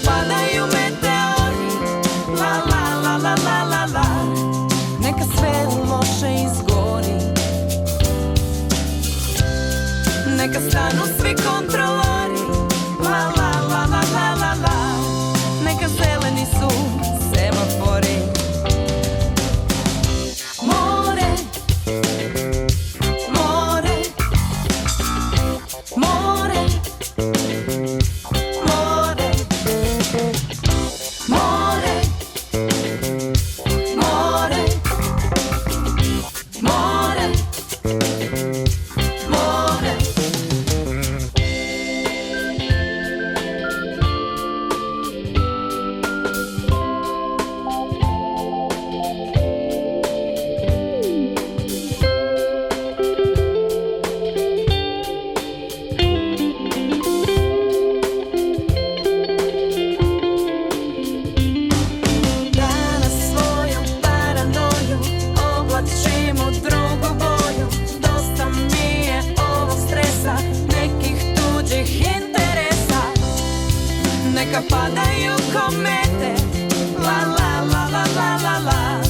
padaju meteori, la la la la la la la. Neka sve loše izgori, neka stanu svi kontrolori, la la la la la la la. Neka zeleni su semafori. More, more, more, more, more, more, more, more. Danas svojom paranoju oblačim u drugu boju. Dosta mi je ovog stresa, nekih tuđih interesa. Neka padaju komete, la la la la la la la.